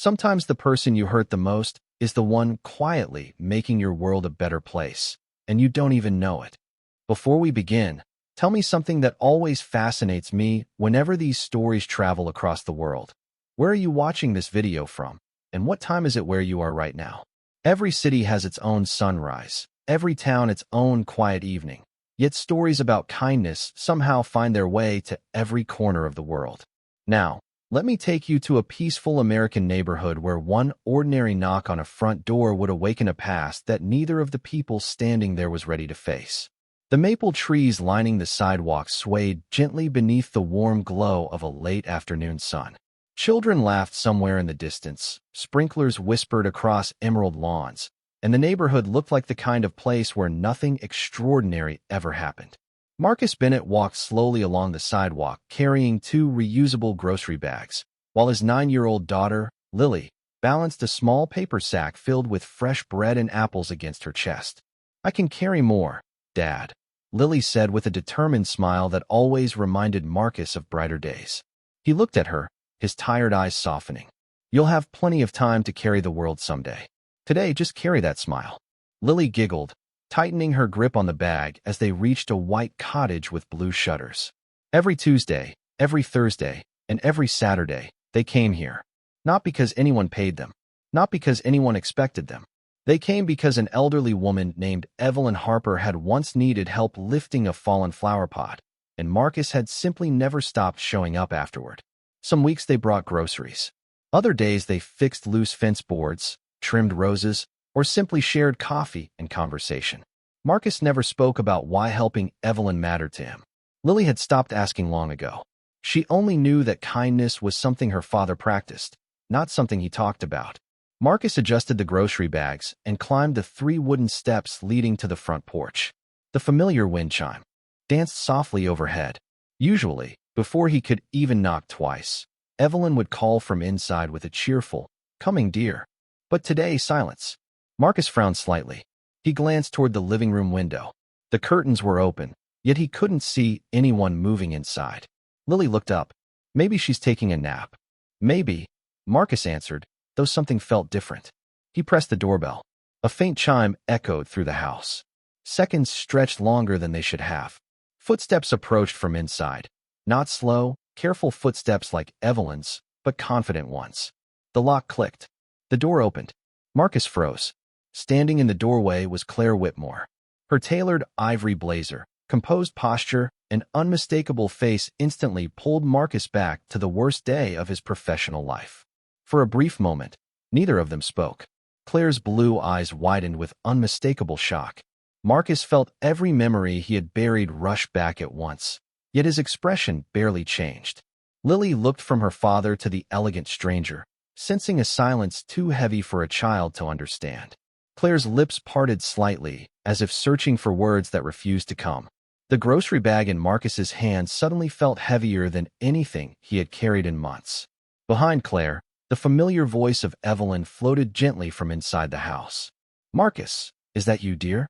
Sometimes the person you hurt the most is the one quietly making your world a better place, and you don't even know it. Before we begin, tell me something that always fascinates me whenever these stories travel across the world. Where are you watching this video from? And what time is it where you are right now? Every city has its own sunrise, every town its own quiet evening. Yet stories about kindness somehow find their way to every corner of the world. Now, let me take you to a peaceful American neighborhood where one ordinary knock on a front door would awaken a past that neither of the people standing there was ready to face. The maple trees lining the sidewalk swayed gently beneath the warm glow of a late afternoon sun. Children laughed somewhere in the distance, sprinklers whispered across emerald lawns, and the neighborhood looked like the kind of place where nothing extraordinary ever happened. Marcus Bennett walked slowly along the sidewalk, carrying 2 reusable grocery bags, while his 9-year-old daughter, Lily, balanced a small paper sack filled with fresh bread and apples against her chest. "I can carry more, Dad," Lily said with a determined smile that always reminded Marcus of brighter days. He looked at her, his tired eyes softening. "You'll have plenty of time to carry the world someday. Today, just carry that smile." Lily giggled, tightening her grip on the bag as they reached a white cottage with blue shutters. Every Tuesday, every Thursday, and every Saturday, they came here. Not because anyone paid them, not because anyone expected them. They came because an elderly woman named Evelyn Harper had once needed help lifting a fallen flower pot, and Marcus had simply never stopped showing up afterward. Some weeks they brought groceries. Other days they fixed loose fence boards, trimmed roses, or simply shared coffee and conversation. Marcus never spoke about why helping Evelyn mattered to him. Lily had stopped asking long ago. She only knew that kindness was something her father practiced, not something he talked about. Marcus adjusted the grocery bags and climbed the 3 wooden steps leading to the front porch. The familiar wind chime danced softly overhead. Usually, before he could even knock twice, Evelyn would call from inside with a cheerful, "Coming, dear." But today, silence. Marcus frowned slightly. He glanced toward the living room window. The curtains were open, yet he couldn't see anyone moving inside. Lily looked up. "Maybe she's taking a nap." "Maybe," Marcus answered, though something felt different. He pressed the doorbell. A faint chime echoed through the house. Seconds stretched longer than they should have. Footsteps approached from inside. Not slow, careful footsteps like Evelyn's, but confident ones. The lock clicked. The door opened. Marcus froze. Standing in the doorway was Claire Whitmore. Her tailored ivory blazer, composed posture, and unmistakable face instantly pulled Marcus back to the worst day of his professional life. For a brief moment, neither of them spoke. Claire's blue eyes widened with unmistakable shock. Marcus felt every memory he had buried rush back at once, yet his expression barely changed. Lily looked from her father to the elegant stranger, sensing a silence too heavy for a child to understand. Claire's lips parted slightly, as if searching for words that refused to come. The grocery bag in Marcus's hand suddenly felt heavier than anything he had carried in months. Behind Claire, the familiar voice of Evelyn floated gently from inside the house. "Marcus, is that you, dear?"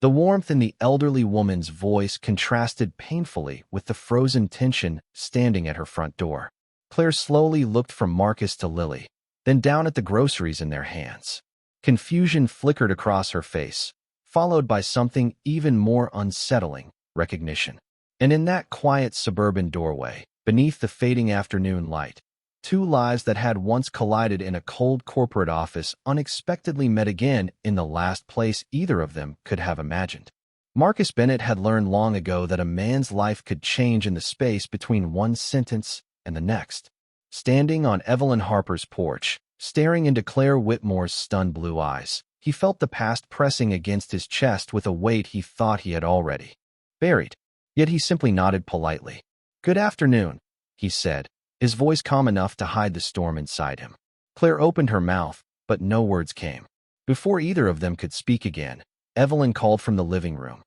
The warmth in the elderly woman's voice contrasted painfully with the frozen tension standing at her front door. Claire slowly looked from Marcus to Lily, then down at the groceries in their hands. Confusion flickered across her face, followed by something even more unsettling, recognition. And in that quiet suburban doorway, beneath the fading afternoon light, 2 lives that had once collided in a cold corporate office unexpectedly met again in the last place either of them could have imagined. Marcus Bennett had learned long ago that a man's life could change in the space between one sentence and the next. Standing on Evelyn Harper's porch, staring into Claire Whitmore's stunned blue eyes, he felt the past pressing against his chest with a weight he thought he had already buried. Yet he simply nodded politely. "Good afternoon," he said, his voice calm enough to hide the storm inside him. Claire opened her mouth, but no words came. Before either of them could speak again, Evelyn called from the living room.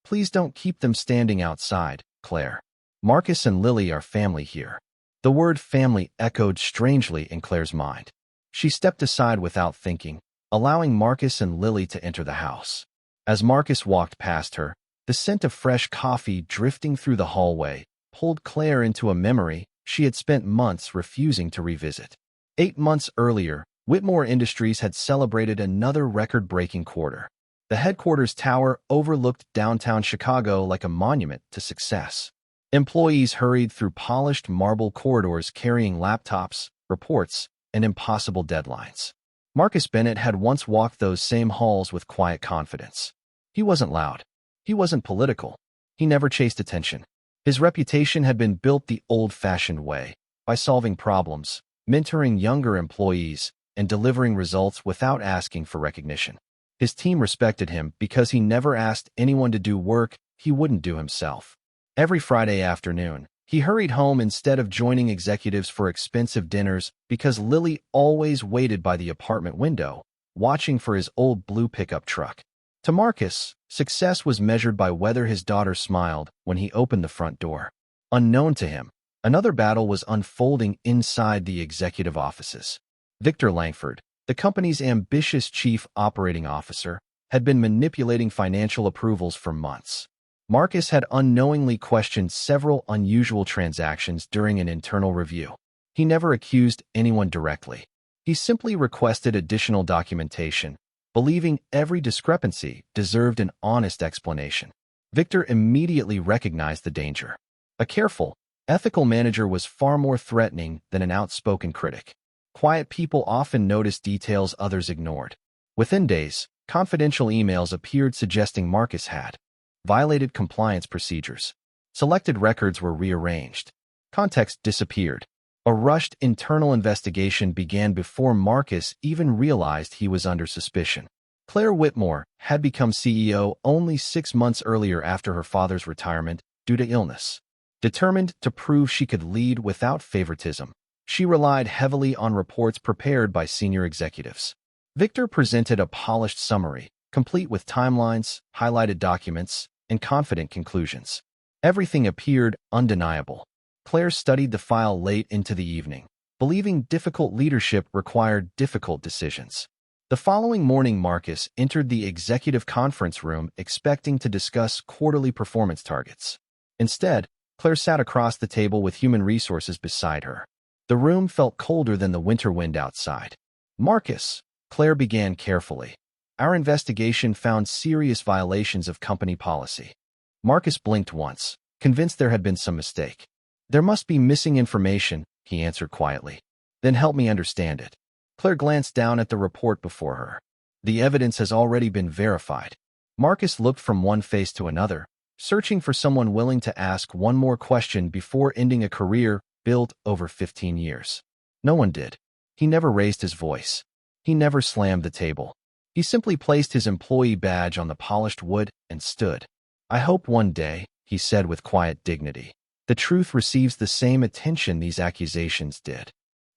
"Please don't keep them standing outside, Claire. Marcus and Lily are family here." The word family echoed strangely in Claire's mind. She stepped aside without thinking, allowing Marcus and Lily to enter the house. As Marcus walked past her, the scent of fresh coffee drifting through the hallway pulled Claire into a memory she had spent months refusing to revisit. 8 months earlier, Whitmore Industries had celebrated another record-breaking quarter. The headquarters tower overlooked downtown Chicago like a monument to success. Employees hurried through polished marble corridors carrying laptops, reports, and impossible deadlines. Marcus Bennett had once walked those same halls with quiet confidence. He wasn't loud. He wasn't political. He never chased attention. His reputation had been built the old-fashioned way, by solving problems, mentoring younger employees, and delivering results without asking for recognition. His team respected him because he never asked anyone to do work he wouldn't do himself. Every Friday afternoon, he hurried home instead of joining executives for expensive dinners because Lily always waited by the apartment window, watching for his old blue pickup truck. To Marcus, success was measured by whether his daughter smiled when he opened the front door. Unknown to him, another battle was unfolding inside the executive offices. Victor Langford, the company's ambitious chief operating officer, had been manipulating financial approvals for months. Marcus had unknowingly questioned several unusual transactions during an internal review. He never accused anyone directly. He simply requested additional documentation, believing every discrepancy deserved an honest explanation. Victor immediately recognized the danger. A careful, ethical manager was far more threatening than an outspoken critic. Quiet people often notice details others ignored. Within days, confidential emails appeared suggesting Marcus had violated compliance procedures. Selected records were rearranged. Context disappeared. A rushed internal investigation began before Marcus even realized he was under suspicion. Claire Whitmore had become CEO only 6 months earlier after her father's retirement due to illness. Determined to prove she could lead without favoritism, she relied heavily on reports prepared by senior executives. Victor presented a polished summary, complete with timelines, highlighted documents, and confident conclusions. Everything appeared undeniable. Claire studied the file late into the evening, believing difficult leadership required difficult decisions. The following morning, Marcus entered the executive conference room expecting to discuss quarterly performance targets. Instead, Claire sat across the table with human resources beside her. The room felt colder than the winter wind outside. Marcus, Claire began carefully. Our investigation found serious violations of company policy. Marcus blinked once, convinced there had been some mistake. There must be missing information, he answered quietly. Then help me understand it. Claire glanced down at the report before her. The evidence has already been verified. Marcus looked from one face to another, searching for someone willing to ask one more question before ending a career built over 15 years. No one did. He never raised his voice. He never slammed the table. He simply placed his employee badge on the polished wood and stood. I hope one day, he said with quiet dignity, the truth receives the same attention these accusations did.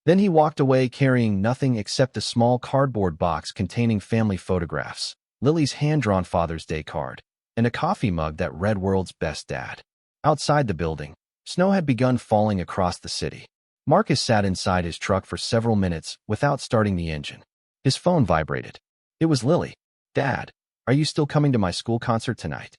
Then he walked away carrying nothing except a small cardboard box containing family photographs, Lily's hand-drawn Father's Day card, and a coffee mug that read World's Best Dad. Outside the building, snow had begun falling across the city. Marcus sat inside his truck for several minutes without starting the engine. His phone vibrated. It was Lily. Dad, are you still coming to my school concert tonight?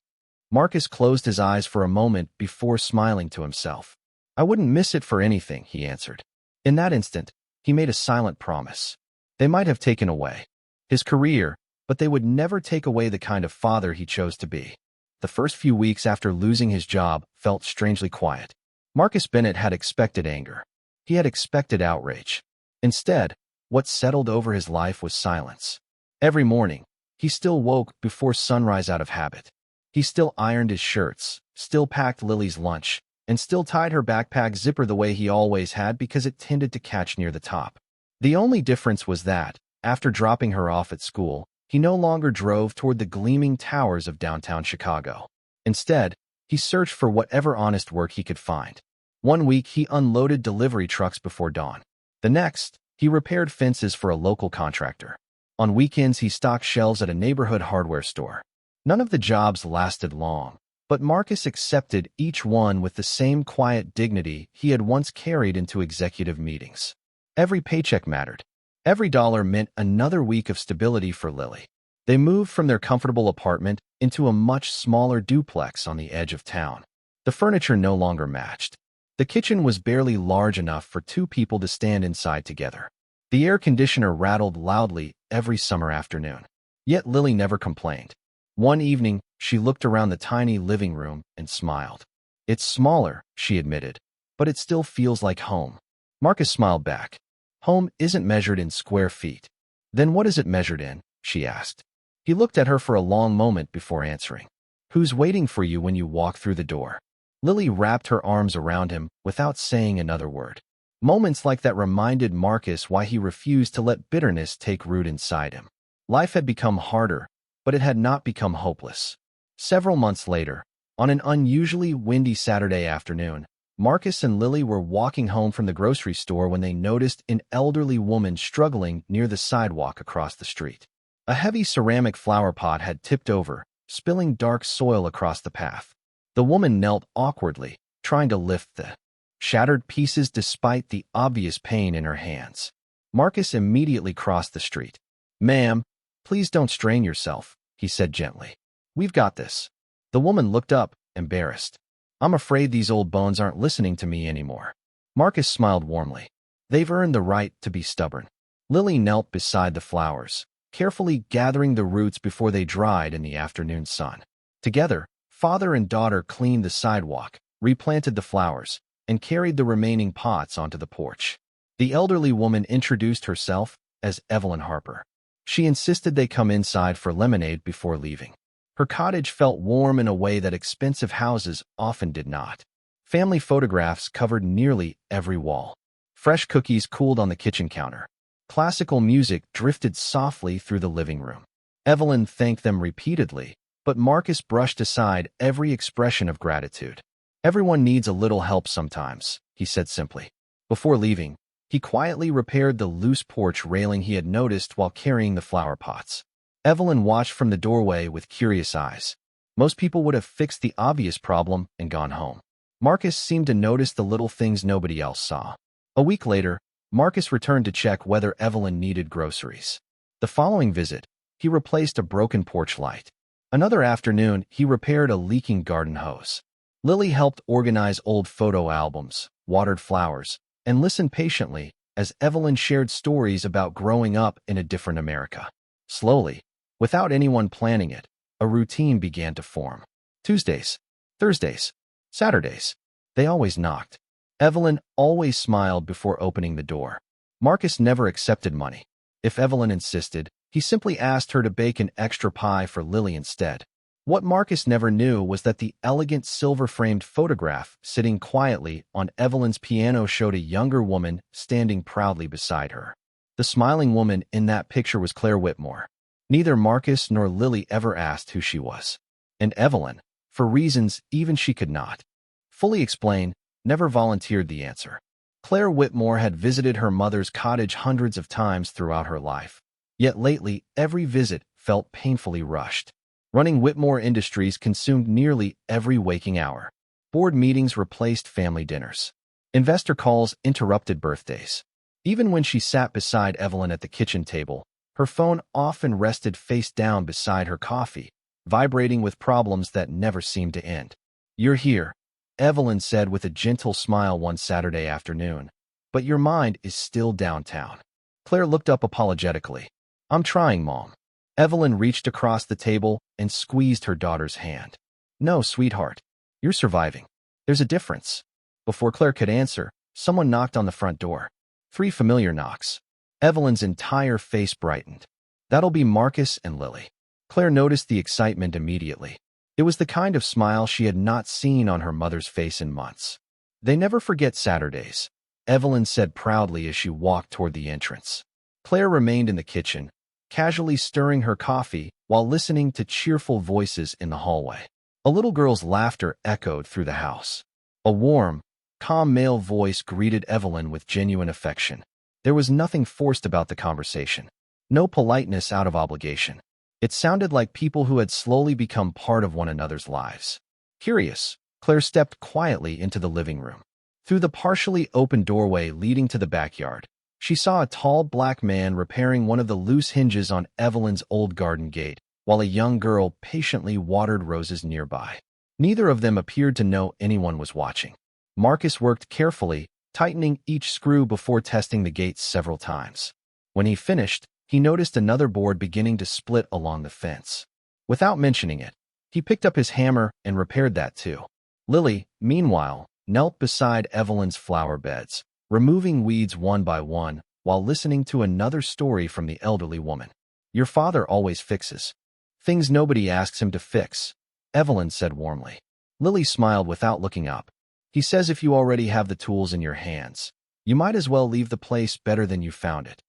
Marcus closed his eyes for a moment before smiling to himself. I wouldn't miss it for anything, he answered. In that instant, he made a silent promise. They might have taken away his career, but they would never take away the kind of father he chose to be. The first few weeks after losing his job felt strangely quiet. Marcus Bennett had expected anger. He had expected outrage. Instead, what settled over his life was silence. Every morning, he still woke before sunrise out of habit. He still ironed his shirts, still packed Lily's lunch, and still tied her backpack zipper the way he always had because it tended to catch near the top. The only difference was that, after dropping her off at school, he no longer drove toward the gleaming towers of downtown Chicago. Instead, he searched for whatever honest work he could find. One week, he unloaded delivery trucks before dawn. The next, he repaired fences for a local contractor. On weekends, he stocked shelves at a neighborhood hardware store. None of the jobs lasted long, but Marcus accepted each one with the same quiet dignity he had once carried into executive meetings. Every paycheck mattered. Every dollar meant another week of stability for Lily. They moved from their comfortable apartment into a much smaller duplex on the edge of town. The furniture no longer matched. The kitchen was barely large enough for 2 people to stand inside together. The air conditioner rattled loudly every summer afternoon. Yet Lily never complained. One evening, she looked around the tiny living room and smiled. "It's smaller," she admitted, "but it still feels like home." Marcus smiled back. "Home isn't measured in square feet." "Then what is it measured in?" she asked. He looked at her for a long moment before answering. "Who's waiting for you when you walk through the door?" Lily wrapped her arms around him without saying another word. Moments like that reminded Marcus why he refused to let bitterness take root inside him. Life had become harder, but it had not become hopeless. Several months later, on an unusually windy Saturday afternoon, Marcus and Lily were walking home from the grocery store when they noticed an elderly woman struggling near the sidewalk across the street. A heavy ceramic flower pot had tipped over, spilling dark soil across the path. The woman knelt awkwardly, trying to lift the shattered pieces despite the obvious pain in her hands. Marcus immediately crossed the street. "Ma'am, please don't strain yourself," he said gently. "We've got this." The woman looked up, embarrassed. "I'm afraid these old bones aren't listening to me anymore." Marcus smiled warmly. "They've earned the right to be stubborn." Lily knelt beside the flowers, carefully gathering the roots before they dried in the afternoon sun. Together, father and daughter cleaned the sidewalk, replanted the flowers, and carried the remaining pots onto the porch. The elderly woman introduced herself as Evelyn Harper. She insisted they come inside for lemonade before leaving. Her cottage felt warm in a way that expensive houses often did not. Family photographs covered nearly every wall. Fresh cookies cooled on the kitchen counter. Classical music drifted softly through the living room. Evelyn thanked them repeatedly, but Marcus brushed aside every expression of gratitude. "Everyone needs a little help sometimes," he said simply. Before leaving, he quietly repaired the loose porch railing he had noticed while carrying the flower pots. Evelyn watched from the doorway with curious eyes. Most people would have fixed the obvious problem and gone home. Marcus seemed to notice the little things nobody else saw. A week later, Marcus returned to check whether Evelyn needed groceries. The following visit, he replaced a broken porch light. Another afternoon, he repaired a leaking garden hose. Lily helped organize old photo albums, watered flowers, and listened patiently as Evelyn shared stories about growing up in a different America. Slowly, without anyone planning it, a routine began to form. Tuesdays, Thursdays, Saturdays. They always knocked. Evelyn always smiled before opening the door. Marcus never accepted money. If Evelyn insisted, he simply asked her to bake an extra pie for Lily instead. What Marcus never knew was that the elegant silver-framed photograph sitting quietly on Evelyn's piano showed a younger woman standing proudly beside her. The smiling woman in that picture was Claire Whitmore. Neither Marcus nor Lily ever asked who she was. And Evelyn, for reasons even she could not fully explain, never volunteered the answer. Claire Whitmore had visited her mother's cottage hundreds of times throughout her life. Yet lately, every visit felt painfully rushed. Running Whitmore Industries consumed nearly every waking hour. Board meetings replaced family dinners. Investor calls interrupted birthdays. Even when she sat beside Evelyn at the kitchen table, her phone often rested face down beside her coffee, vibrating with problems that never seemed to end. "You're here," Evelyn said with a gentle smile one Saturday afternoon, "but your mind is still downtown." Claire looked up apologetically. "I'm trying, Mom." Evelyn reached across the table and squeezed her daughter's hand. "No, sweetheart. You're surviving. There's a difference." Before Claire could answer, someone knocked on the front door. 3 familiar knocks. Evelyn's entire face brightened. "That'll be Marcus and Lily." Claire noticed the excitement immediately. It was the kind of smile she had not seen on her mother's face in months. "They never forget Saturdays," Evelyn said proudly as she walked toward the entrance. Claire remained in the kitchen, casually stirring her coffee while listening to cheerful voices in the hallway. A little girl's laughter echoed through the house. A warm, calm male voice greeted Evelyn with genuine affection. There was nothing forced about the conversation. No politeness out of obligation. It sounded like people who had slowly become part of one another's lives. Curious, Claire stepped quietly into the living room. Through the partially open doorway leading to the backyard, she saw a tall black man repairing one of the loose hinges on Evelyn's old garden gate, while a young girl patiently watered roses nearby. Neither of them appeared to know anyone was watching. Marcus worked carefully, tightening each screw before testing the gate several times. When he finished, he noticed another board beginning to split along the fence. Without mentioning it, he picked up his hammer and repaired that too. Lily, meanwhile, knelt beside Evelyn's flower beds, removing weeds one by one while listening to another story from the elderly woman. Your father always fixes things nobody asks him to fix, Evelyn said warmly. Lily smiled without looking up. He says if you already have the tools in your hands, you might as well leave the place better than you found it.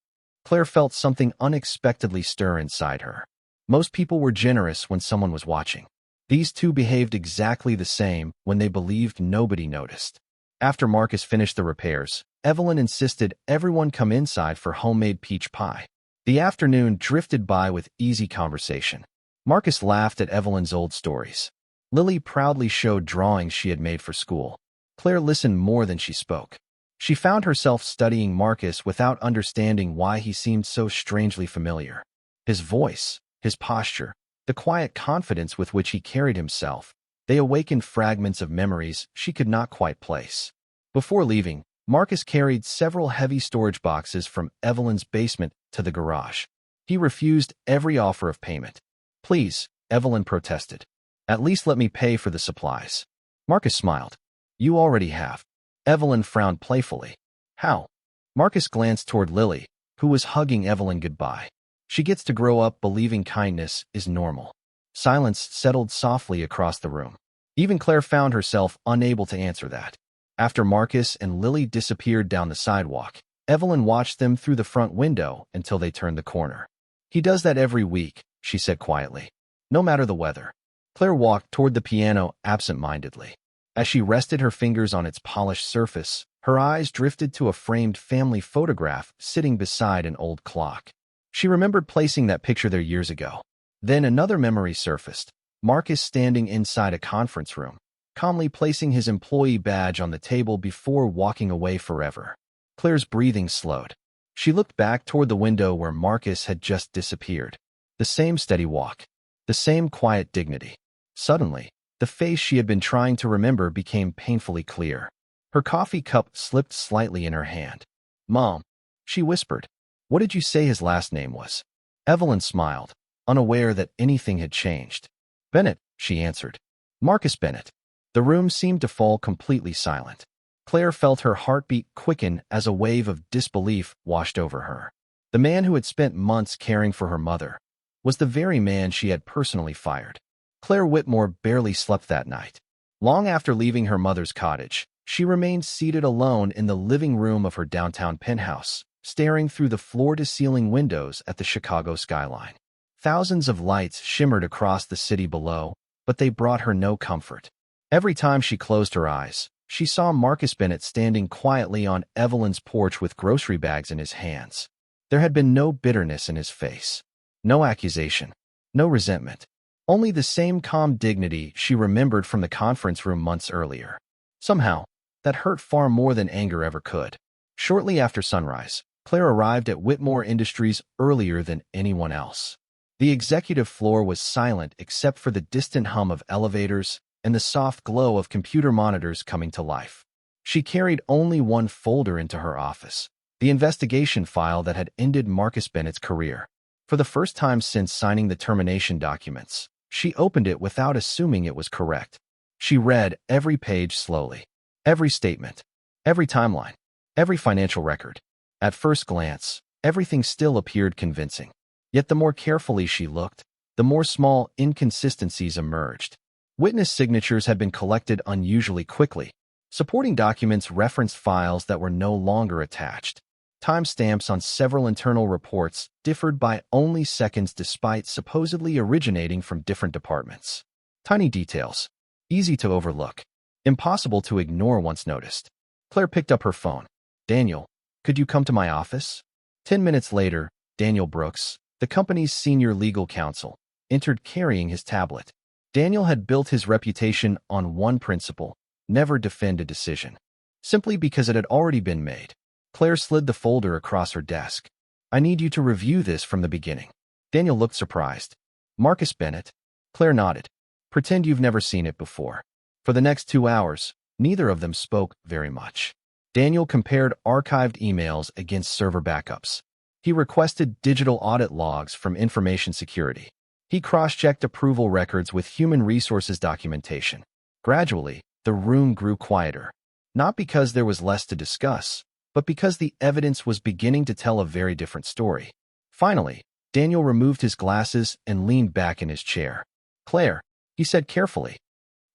Claire felt something unexpectedly stir inside her. Most people were generous when someone was watching. These two behaved exactly the same when they believed nobody noticed. After Marcus finished the repairs, Evelyn insisted everyone come inside for homemade peach pie. The afternoon drifted by with easy conversation. Marcus laughed at Evelyn's old stories. Lily proudly showed drawings she had made for school. Claire listened more than she spoke. She found herself studying Marcus without understanding why he seemed so strangely familiar. His voice, his posture, the quiet confidence with which he carried himself, they awakened fragments of memories she could not quite place. Before leaving, Marcus carried several heavy storage boxes from Evelyn's basement to the garage. He refused every offer of payment. Please, Evelyn protested. At least let me pay for the supplies. Marcus smiled. You already have. Evelyn frowned playfully. How? Marcus glanced toward Lily, who was hugging Evelyn goodbye. She gets to grow up believing kindness is normal. Silence settled softly across the room. Even Claire found herself unable to answer that. After Marcus and Lily disappeared down the sidewalk, Evelyn watched them through the front window until they turned the corner. He does that every week, she said quietly. No matter the weather. Claire walked toward the piano absent-mindedly. As she rested her fingers on its polished surface, her eyes drifted to a framed family photograph sitting beside an old clock. She remembered placing that picture there years ago. Then another memory surfaced, Marcus standing inside a conference room, calmly placing his employee badge on the table before walking away forever. Claire's breathing slowed. She looked back toward the window where Marcus had just disappeared. The same steady walk, the same quiet dignity. Suddenly, the face she had been trying to remember became painfully clear. Her coffee cup slipped slightly in her hand. Mom, she whispered. What did you say his last name was? Evelyn smiled, unaware that anything had changed. Bennett, she answered. Marcus Bennett. The room seemed to fall completely silent. Claire felt her heartbeat quicken as a wave of disbelief washed over her. The man who had spent months caring for her mother was the very man she had personally fired. Claire Whitmore barely slept that night. Long after leaving her mother's cottage, she remained seated alone in the living room of her downtown penthouse, staring through the floor-to-ceiling windows at the Chicago skyline. Thousands of lights shimmered across the city below, but they brought her no comfort. Every time she closed her eyes, she saw Marcus Bennett standing quietly on Evelyn's porch with grocery bags in his hands. There had been no bitterness in his face, no accusation, no resentment. Only the same calm dignity she remembered from the conference room months earlier. Somehow, that hurt far more than anger ever could. Shortly after sunrise, Claire arrived at Whitmore Industries earlier than anyone else. The executive floor was silent except for the distant hum of elevators and the soft glow of computer monitors coming to life. She carried only one folder into her office, the investigation file that had ended Marcus Bennett's career. For the first time since signing the termination documents, she opened it without assuming it was correct. She read every page slowly, every statement, every timeline, every financial record. At first glance, everything still appeared convincing. Yet the more carefully she looked, the more small inconsistencies emerged. Witness signatures had been collected unusually quickly. Supporting documents referenced files that were no longer attached. Timestamps on several internal reports differed by only seconds despite supposedly originating from different departments. Tiny details, easy to overlook, impossible to ignore once noticed. Claire picked up her phone. Daniel, could you come to my office? 10 minutes later, Daniel Brooks, the company's senior legal counsel, entered carrying his tablet. Daniel had built his reputation on one principle: never defend a decision, simply because it had already been made. Claire slid the folder across her desk. I need you to review this from the beginning. Daniel looked surprised. Marcus Bennett? Claire nodded. Pretend you've never seen it before. For the next 2 hours, neither of them spoke very much. Daniel compared archived emails against server backups. He requested digital audit logs from information security. He cross-checked approval records with human resources documentation. Gradually, the room grew quieter. Not because there was less to discuss, but because the evidence was beginning to tell a very different story. Finally, Daniel removed his glasses and leaned back in his chair. "Claire," he said carefully,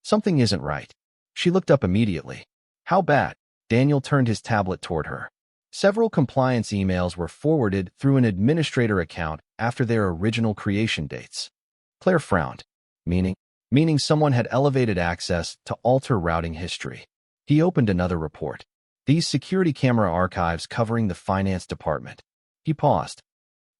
"something isn't right." She looked up immediately. "How bad?" Daniel turned his tablet toward her. Several compliance emails were forwarded through an administrator account after their original creation dates. Claire frowned. Meaning someone had elevated access to alter routing history. He opened another report. These security camera archives covering the finance department. He paused.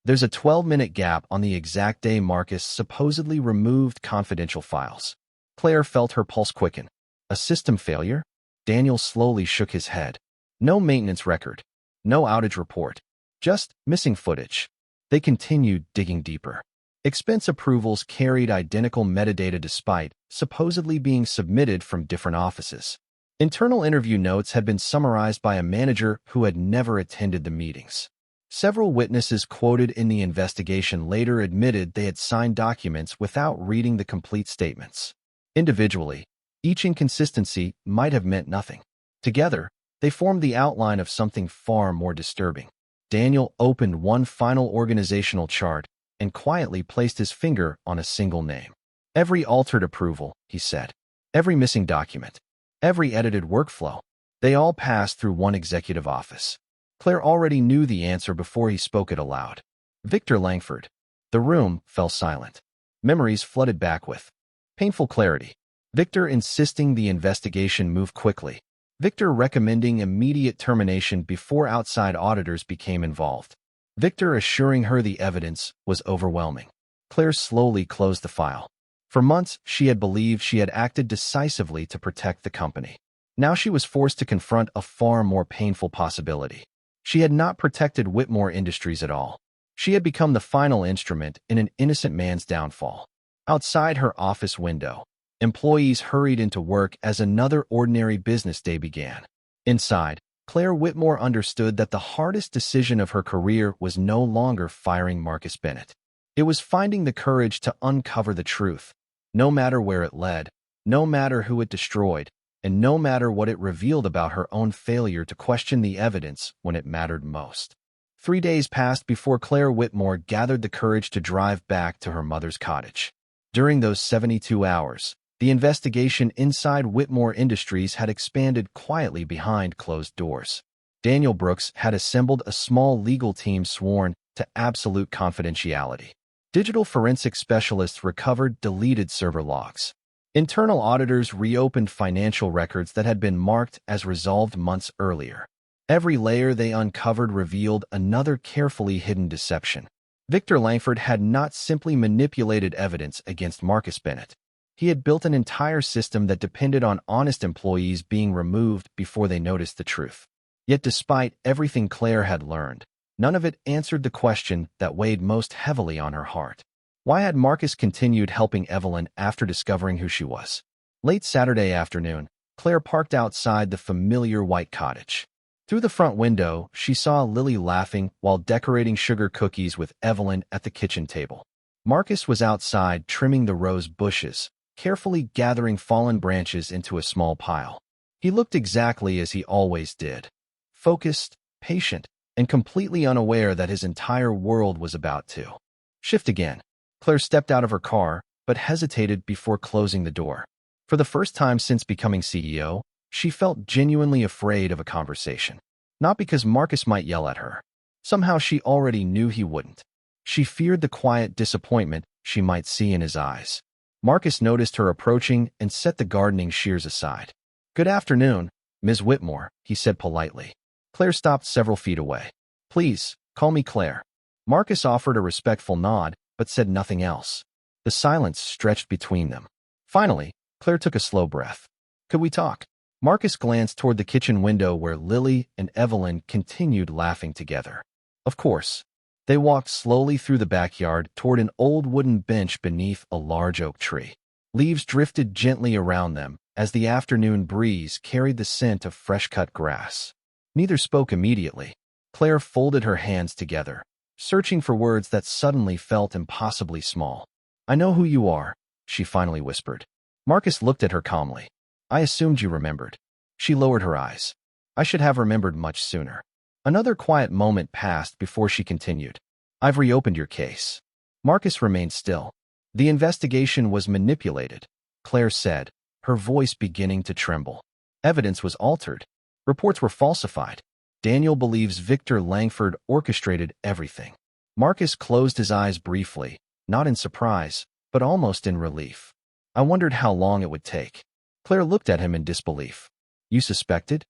There's a 12-minute gap on the exact day Marcus supposedly removed confidential files. Claire felt her pulse quicken. A system failure? Daniel slowly shook his head. No maintenance record. No outage report. Just missing footage. They continued digging deeper. Expense approvals carried identical metadata despite supposedly being submitted from different offices. Internal interview notes had been summarized by a manager who had never attended the meetings. Several witnesses quoted in the investigation later admitted they had signed documents without reading the complete statements. Individually, each inconsistency might have meant nothing. Together, they formed the outline of something far more disturbing. Daniel opened one final organizational chart and quietly placed his finger on a single name. Every altered approval, he said. Every missing document. Every edited workflow. They all passed through one executive office. Claire already knew the answer before he spoke it aloud. Victor Langford. The room fell silent. Memories flooded back with painful clarity. Victor insisting the investigation move quickly. Victor recommending immediate termination before outside auditors became involved. Victor assuring her the evidence was overwhelming. Claire slowly closed the file. For months, she had believed she had acted decisively to protect the company. Now she was forced to confront a far more painful possibility. She had not protected Whitmore Industries at all. She had become the final instrument in an innocent man's downfall. Outside her office window, employees hurried into work as another ordinary business day began. Inside, Claire Whitmore understood that the hardest decision of her career was no longer firing Marcus Bennett. It was finding the courage to uncover the truth, no matter where it led, no matter who it destroyed, and no matter what it revealed about her own failure to question the evidence when it mattered most. 3 days passed before Claire Whitmore gathered the courage to drive back to her mother's cottage. During those 72 hours, the investigation inside Whitmore Industries had expanded quietly behind closed doors. Daniel Brooks had assembled a small legal team sworn to absolute confidentiality. Digital forensic specialists recovered deleted server logs. Internal auditors reopened financial records that had been marked as resolved months earlier. Every layer they uncovered revealed another carefully hidden deception. Victor Langford had not simply manipulated evidence against Marcus Bennett. He had built an entire system that depended on honest employees being removed before they noticed the truth. Yet despite everything Claire had learned, none of it answered the question that weighed most heavily on her heart. Why had Marcus continued helping Evelyn after discovering who she was? Late Saturday afternoon, Claire parked outside the familiar white cottage. Through the front window, she saw Lily laughing while decorating sugar cookies with Evelyn at the kitchen table. Marcus was outside trimming the rose bushes, carefully gathering fallen branches into a small pile. He looked exactly as he always did. Focused, patient, and completely unaware that his entire world was about to shift again. Claire stepped out of her car, but hesitated before closing the door. For the first time since becoming CEO, she felt genuinely afraid of a conversation. Not because Marcus might yell at her. Somehow she already knew he wouldn't. She feared the quiet disappointment she might see in his eyes. Marcus noticed her approaching and set the gardening shears aside. "Good afternoon, Ms. Whitmore," he said politely. Claire stopped several feet away. "Please, call me Claire." Marcus offered a respectful nod, but said nothing else. The silence stretched between them. Finally, Claire took a slow breath. "Could we talk?" Marcus glanced toward the kitchen window where Lily and Evelyn continued laughing together. Of course. They walked slowly through the backyard toward an old wooden bench beneath a large oak tree. Leaves drifted gently around them as the afternoon breeze carried the scent of fresh-cut grass. Neither spoke immediately. Claire folded her hands together, searching for words that suddenly felt impossibly small. "I know who you are," she finally whispered. Marcus looked at her calmly. "I assumed you remembered." She lowered her eyes. "I should have remembered much sooner." Another quiet moment passed before she continued. "I've reopened your case." Marcus remained still. "The investigation was manipulated," Claire said, her voice beginning to tremble. "Evidence was altered. Reports were falsified. Daniel believes Victor Langford orchestrated everything." Marcus closed his eyes briefly, not in surprise, but almost in relief. "I wondered how long it would take." Claire looked at him in disbelief. "You suspected?"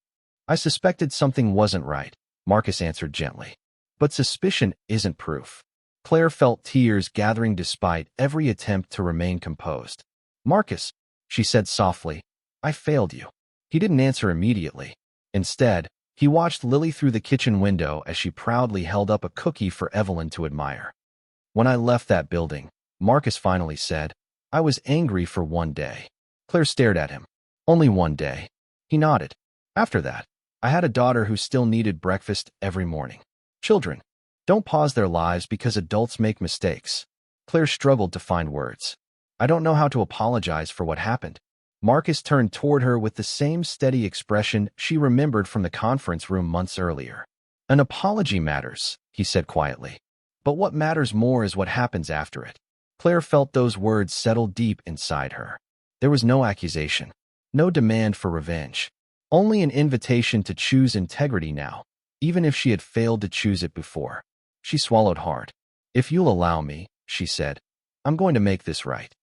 "I suspected something wasn't right," Marcus answered gently. "But suspicion isn't proof." Claire felt tears gathering despite every attempt to remain composed. "Marcus," she said softly, "I failed you." He didn't answer immediately. Instead, he watched Lily through the kitchen window as she proudly held up a cookie for Evelyn to admire. "When I left that building," Marcus finally said, "I was angry for one day." Claire stared at him. "Only one day?" He nodded. "After that, I had a daughter who still needed breakfast every morning." Children don't pause their lives because adults make mistakes. Claire struggled to find words. "I don't know how to apologize for what happened." Marcus turned toward her with the same steady expression she remembered from the conference room months earlier. "An apology matters," he said quietly. "But what matters more is what happens after it." Claire felt those words settle deep inside her. There was no accusation, no demand for revenge, only an invitation to choose integrity now, even if she had failed to choose it before. She swallowed hard. "If you'll allow me," she said, "I'm going to make this right."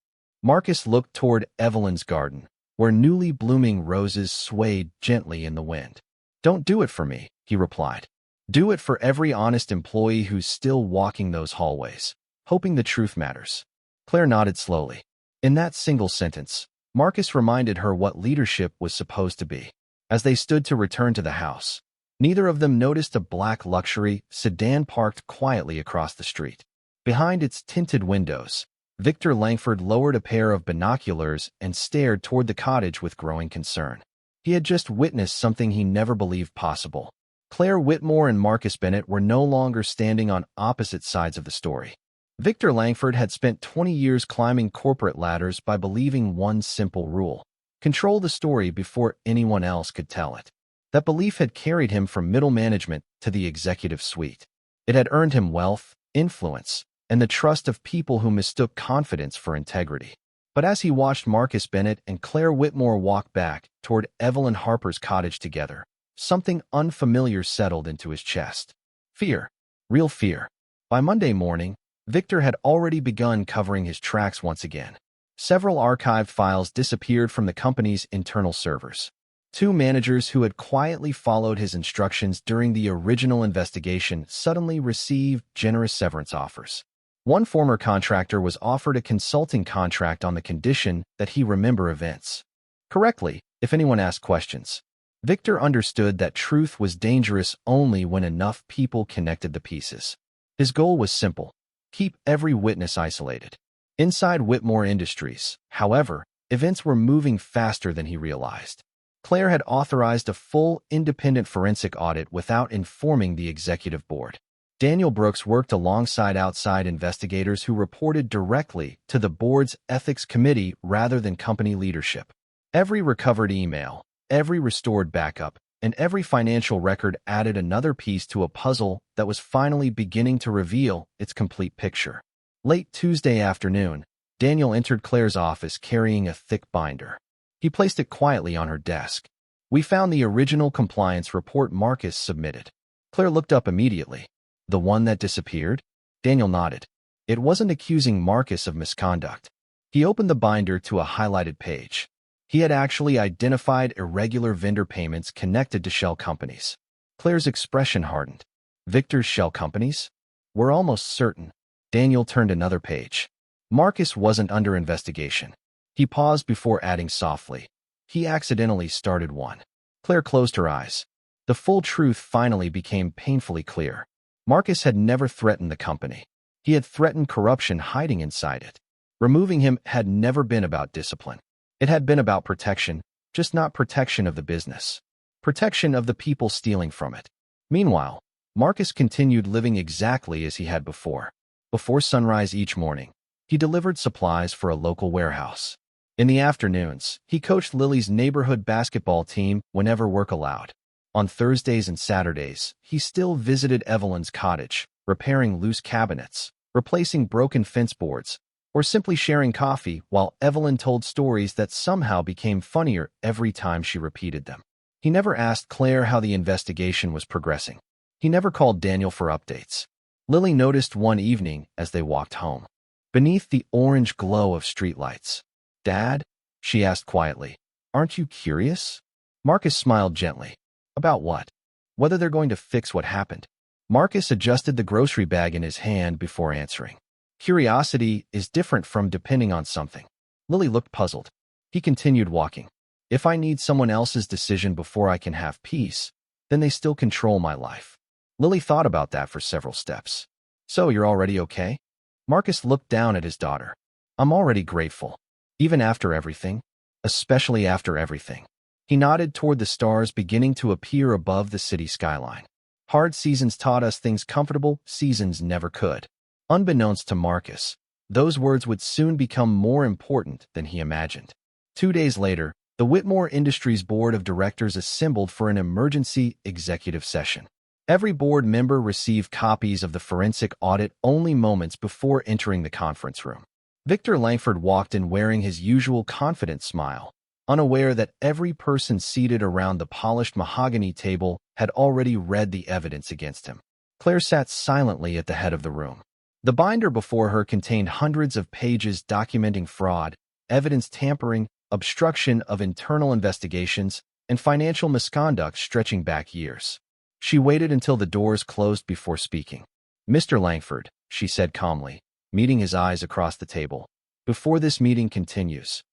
Marcus looked toward Evelyn's garden, where newly blooming roses swayed gently in the wind. "Don't do it for me," he replied. "Do it for every honest employee who's still walking those hallways, hoping the truth matters." Claire nodded slowly. In that single sentence, Marcus reminded her what leadership was supposed to be. As they stood to return to the house, neither of them noticed a black luxury sedan parked quietly across the street. Behind its tinted windows, Victor Langford lowered a pair of binoculars and stared toward the cottage with growing concern. He had just witnessed something he never believed possible. Claire Whitmore and Marcus Bennett were no longer standing on opposite sides of the story. Victor Langford had spent 20 years climbing corporate ladders by believing one simple rule: control the story before anyone else could tell it. That belief had carried him from middle management to the executive suite. It had earned him wealth, influence, and the trust of people who mistook confidence for integrity. But as he watched Marcus Bennett and Claire Whitmore walk back toward Evelyn Harper's cottage together, something unfamiliar settled into his chest. Fear. Real fear. By Monday morning, Victor had already begun covering his tracks once again. Several archived files disappeared from the company's internal servers. Two managers who had quietly followed his instructions during the original investigation suddenly received generous severance offers. One former contractor was offered a consulting contract on the condition that he remember events correctly if anyone asked questions. Victor understood that truth was dangerous only when enough people connected the pieces. His goal was simple: keep every witness isolated. Inside Whitmore Industries, however, events were moving faster than he realized. Claire had authorized a full, independent forensic audit without informing the executive board. Daniel Brooks worked alongside outside investigators who reported directly to the board's ethics committee rather than company leadership. Every recovered email, every restored backup, and every financial record added another piece to a puzzle that was finally beginning to reveal its complete picture. Late Tuesday afternoon, Daniel entered Claire's office carrying a thick binder. He placed it quietly on her desk. "We found the original compliance report Marcus submitted." Claire looked up immediately. "The one that disappeared?" Daniel nodded. It wasn't accusing Marcus of misconduct. He opened the binder to a highlighted page. He had actually identified irregular vendor payments connected to shell companies. Claire's expression hardened. "Victor's shell companies?" "We're almost certain." Daniel turned another page. Marcus wasn't under investigation. He paused before adding softly, "He accidentally started one." Claire closed her eyes. The full truth finally became painfully clear. Marcus had never threatened the company. He had threatened corruption hiding inside it. Removing him had never been about discipline. It had been about protection, just not protection of the business. Protection of the people stealing from it. Meanwhile, Marcus continued living exactly as he had before. Before sunrise each morning, he delivered supplies for a local warehouse. In the afternoons, he coached Lily's neighborhood basketball team whenever work allowed. On Thursdays and Saturdays, he still visited Evelyn's cottage, repairing loose cabinets, replacing broken fence boards, or simply sharing coffee while Evelyn told stories that somehow became funnier every time she repeated them. He never asked Claire how the investigation was progressing. He never called Daniel for updates. Lily noticed one evening as they walked home. Beneath the orange glow of streetlights, "Dad?" she asked quietly. "Aren't you curious?" Marcus smiled gently. "About what?" "Whether they're going to fix what happened." Marcus adjusted the grocery bag in his hand before answering. "Curiosity is different from depending on something." Lily looked puzzled. He continued walking. "If I need someone else's decision before I can have peace, then they still control my life." Lily thought about that for several steps. "So you're already okay?" Marcus looked down at his daughter. "I'm already grateful. Even after everything. Especially after everything." He nodded toward the stars beginning to appear above the city skyline. Hard seasons taught us things comfortable seasons never could. Unbeknownst to Marcus, those words would soon become more important than he imagined. 2 days later, the Whitmore Industries Board of Directors assembled for an emergency executive session. Every board member received copies of the forensic audit only moments before entering the conference room. Victor Langford walked in wearing his usual confident smile, unaware that every person seated around the polished mahogany table had already read the evidence against him. Claire sat silently at the head of the room. The binder before her contained hundreds of pages documenting fraud, evidence tampering, obstruction of internal investigations, and financial misconduct stretching back years. She waited until the doors closed before speaking. "Mr. Langford," she said calmly, meeting his eyes across the table, "before this meeting continues,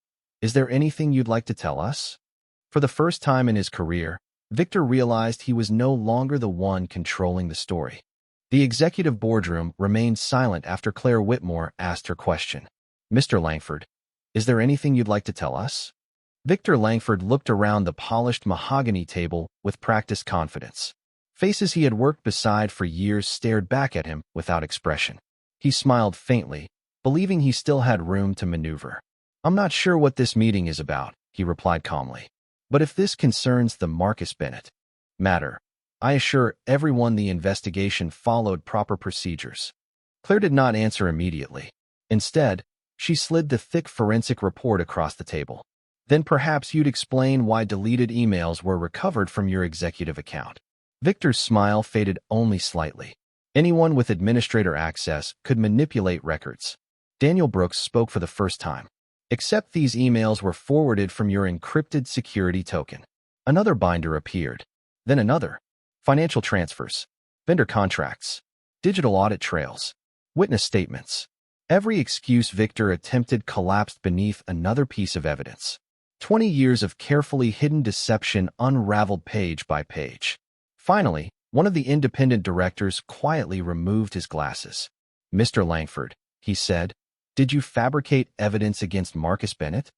is there anything you'd like to tell us?" For the first time in his career, Victor realized he was no longer the one controlling the story. The executive boardroom remained silent after Claire Whitmore asked her question. "Mr. Langford, is there anything you'd like to tell us?" Victor Langford looked around the polished mahogany table with practiced confidence. Faces he had worked beside for years stared back at him without expression. He smiled faintly, believing he still had room to maneuver. "I'm not sure what this meeting is about," he replied calmly. "But if this concerns the Marcus Bennett matter, I assure everyone the investigation followed proper procedures." Claire did not answer immediately. Instead, she slid the thick forensic report across the table. "Then perhaps you'd explain why deleted emails were recovered from your executive account." Victor's smile faded only slightly. Anyone with administrator access could manipulate records. Daniel Brooks spoke for the first time. "Except these emails were forwarded from your encrypted security token." Another binder appeared. Then another. Financial transfers, vendor contracts, digital audit trails, witness statements. Every excuse Victor attempted collapsed beneath another piece of evidence. 20 years of carefully hidden deception unraveled page by page. Finally, one of the independent directors quietly removed his glasses. "Mr. Langford," he said, "did you fabricate evidence against Marcus Bennett?"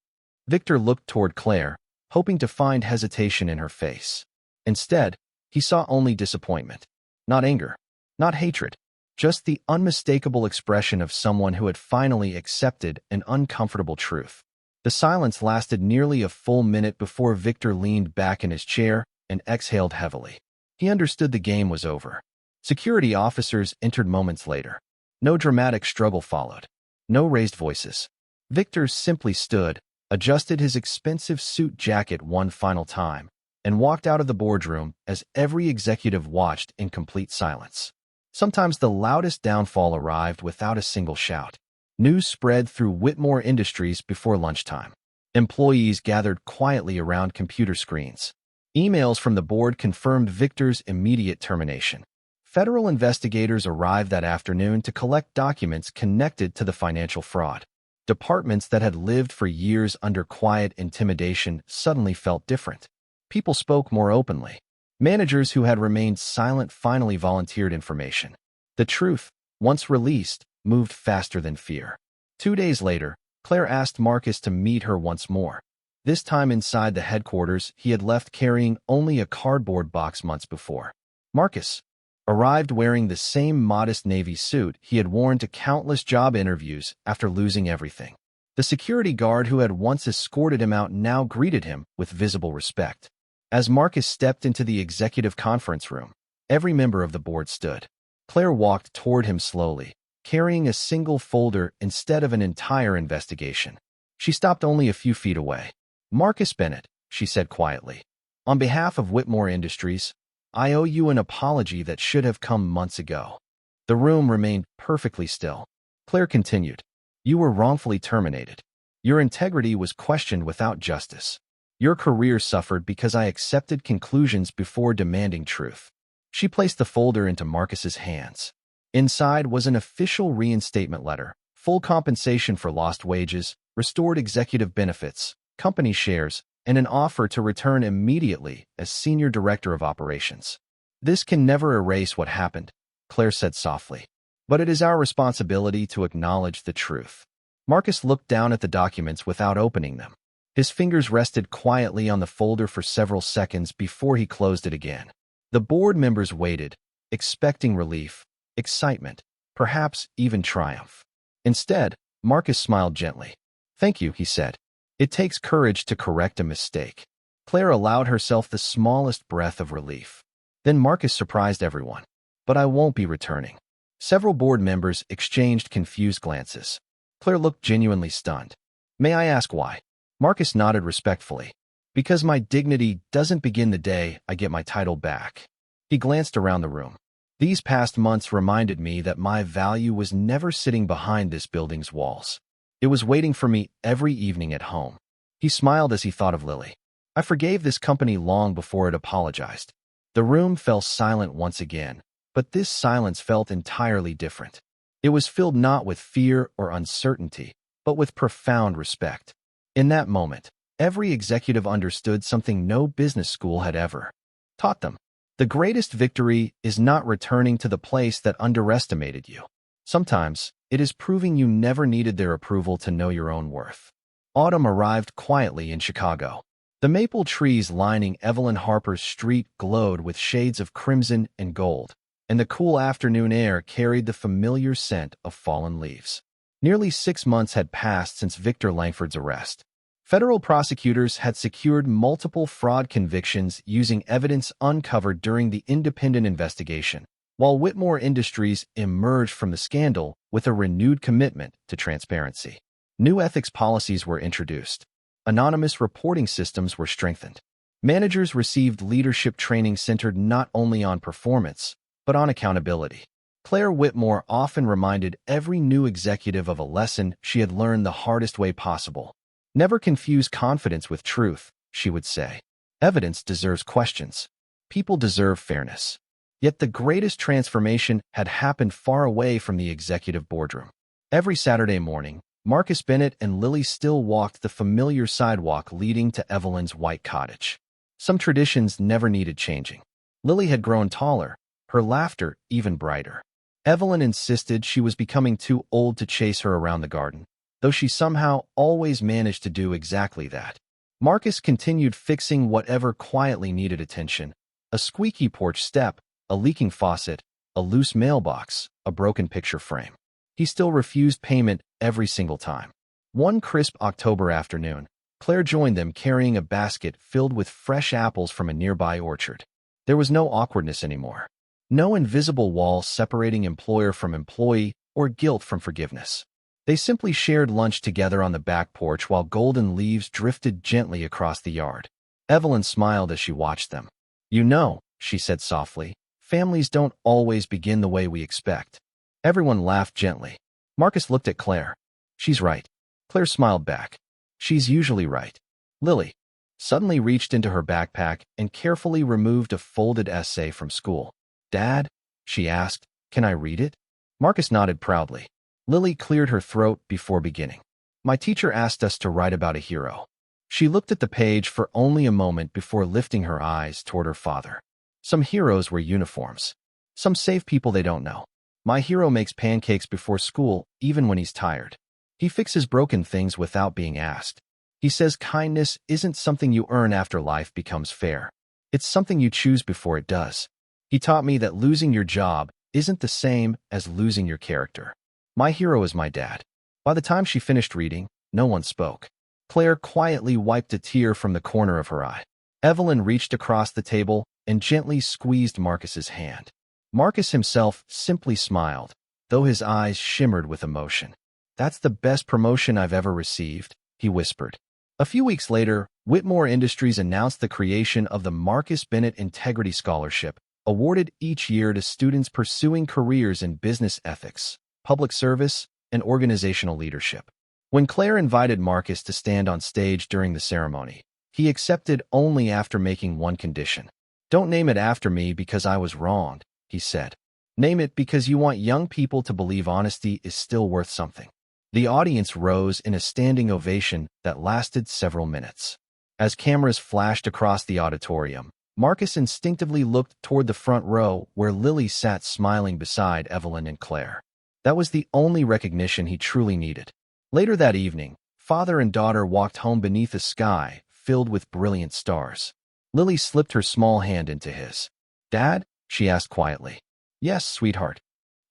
Victor looked toward Claire, hoping to find hesitation in her face. Instead, he saw only disappointment. Not anger, not hatred, just the unmistakable expression of someone who had finally accepted an uncomfortable truth. The silence lasted nearly a full minute before Victor leaned back in his chair and exhaled heavily. He understood the game was over. Security officers entered moments later. No dramatic struggle followed. No raised voices. Victor simply stood, adjusted his expensive suit jacket one final time, and walked out of the boardroom as every executive watched in complete silence. Sometimes the loudest downfall arrived without a single shout. News spread through Whitmore Industries before lunchtime. Employees gathered quietly around computer screens. Emails from the board confirmed Victor's immediate termination. Federal investigators arrived that afternoon to collect documents connected to the financial fraud. Departments that had lived for years under quiet intimidation suddenly felt different. People spoke more openly. Managers who had remained silent finally volunteered information. The truth, once released, moved faster than fear. 2 days later, Claire asked Marcus to meet her once more. This time inside the headquarters he had left carrying only a cardboard box months before. "Marcus, arrived wearing the same modest navy suit he had worn to countless job interviews after losing everything. The security guard who had once escorted him out now greeted him with visible respect. As Marcus stepped into the executive conference room, every member of the board stood. Claire walked toward him slowly, carrying a single folder instead of an entire investigation. She stopped only a few feet away. "Marcus Bennett," she said quietly, "on behalf of Whitmore Industries, I owe you an apology that should have come months ago." The room remained perfectly still. Claire continued, "You were wrongfully terminated. Your integrity was questioned without justice. Your career suffered because I accepted conclusions before demanding truth." She placed the folder into Marcus's hands. Inside was an official reinstatement letter, full compensation for lost wages, restored executive benefits, company shares, and an offer to return immediately as Senior Director of Operations. "This can never erase what happened," Claire said softly, "but it is our responsibility to acknowledge the truth." Marcus looked down at the documents without opening them. His fingers rested quietly on the folder for several seconds before he closed it again. The board members waited, expecting relief, excitement, perhaps even triumph. Instead, Marcus smiled gently. "Thank you," he said. "It takes courage to correct a mistake." Claire allowed herself the smallest breath of relief. Then Marcus surprised everyone. "But I won't be returning." Several board members exchanged confused glances. Claire looked genuinely stunned. "May I ask why?" Marcus nodded respectfully. "Because my dignity doesn't begin the day I get my title back." He glanced around the room. "These past months reminded me that my value was never sitting behind this building's walls. It was waiting for me every evening at home." He smiled as he thought of Lily. "I forgave this company long before it apologized." The room fell silent once again, but this silence felt entirely different. It was filled not with fear or uncertainty, but with profound respect. In that moment, every executive understood something no business school had ever taught them. The greatest victory is not returning to the place that underestimated you. Sometimes, it is proving you never needed their approval to know your own worth. Autumn arrived quietly in Chicago. The maple trees lining Evelyn Harper's street glowed with shades of crimson and gold, and the cool afternoon air carried the familiar scent of fallen leaves. Nearly 6 months had passed since Victor Langford's arrest. Federal prosecutors had secured multiple fraud convictions using evidence uncovered during the independent investigation, while Whitmore Industries emerged from the scandal with a renewed commitment to transparency. New ethics policies were introduced. Anonymous reporting systems were strengthened. Managers received leadership training centered not only on performance, but on accountability. Claire Whitmore often reminded every new executive of a lesson she had learned the hardest way possible. "Never confuse confidence with truth," she would say. "Evidence deserves questions. People deserve fairness." Yet the greatest transformation had happened far away from the executive boardroom. Every Saturday morning, Marcus Bennett and Lily still walked the familiar sidewalk leading to Evelyn's white cottage. Some traditions never needed changing. Lily had grown taller, her laughter even brighter. Evelyn insisted she was becoming too old to chase her around the garden, though she somehow always managed to do exactly that. Marcus continued fixing whatever quietly needed attention: a squeaky porch step, a leaking faucet, a loose mailbox, a broken picture frame. He still refused payment every single time. One crisp October afternoon, Claire joined them carrying a basket filled with fresh apples from a nearby orchard. There was no awkwardness anymore. No invisible wall separating employer from employee or guilt from forgiveness. They simply shared lunch together on the back porch while golden leaves drifted gently across the yard. Evelyn smiled as she watched them. "You know," she said softly, "families don't always begin the way we expect." Everyone laughed gently. Marcus looked at Claire. "She's right." Claire smiled back. "She's usually right." Lily suddenly reached into her backpack and carefully removed a folded essay from school. "Dad," she asked, "can I read it?" Marcus nodded proudly. Lily cleared her throat before beginning. "My teacher asked us to write about a hero." She looked at the page for only a moment before lifting her eyes toward her father. "Some heroes wear uniforms. Some save people they don't know. My hero makes pancakes before school, even when he's tired. He fixes broken things without being asked. He says kindness isn't something you earn after life becomes fair. It's something you choose before it does." He taught me that losing your job isn't the same as losing your character. My hero is my dad. By the time she finished reading, no one spoke. Claire quietly wiped a tear from the corner of her eye. Evelyn reached across the table and gently squeezed Marcus's hand. Marcus himself simply smiled, though his eyes shimmered with emotion. "That's the best promotion I've ever received," he whispered. A few weeks later, Whitmore Industries announced the creation of the Marcus Bennett Integrity Scholarship, awarded each year to students pursuing careers in business ethics, public service, and organizational leadership. When Claire invited Marcus to stand on stage during the ceremony, he accepted only after making one condition. "Don't name it after me because I was wronged," he said. "Name it because you want young people to believe honesty is still worth something." The audience rose in a standing ovation that lasted several minutes. As cameras flashed across the auditorium, Marcus instinctively looked toward the front row where Lily sat smiling beside Evelyn and Claire. That was the only recognition he truly needed. Later that evening, father and daughter walked home beneath a sky filled with brilliant stars. Lily slipped her small hand into his. "Dad?" she asked quietly. "Yes, sweetheart.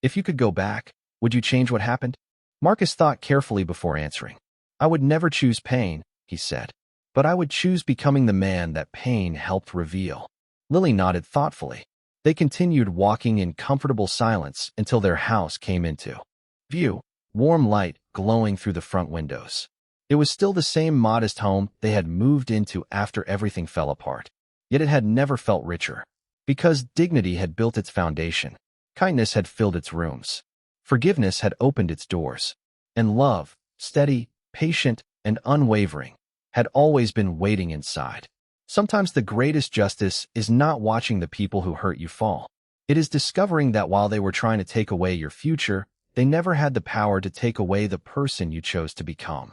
If you could go back, would you change what happened?" Marcus thought carefully before answering. "I would never choose pain," he said, "but I would choose becoming the man that pain helped reveal." Lily nodded thoughtfully. They continued walking in comfortable silence until their house came into view, warm light glowing through the front windows. It was still the same modest home they had moved into after everything fell apart, yet it had never felt richer. Because dignity had built its foundation, kindness had filled its rooms, forgiveness had opened its doors, and love, steady, patient, and unwavering, had always been waiting inside. Sometimes the greatest justice is not watching the people who hurt you fall. It is discovering that while they were trying to take away your future, they never had the power to take away the person you chose to become.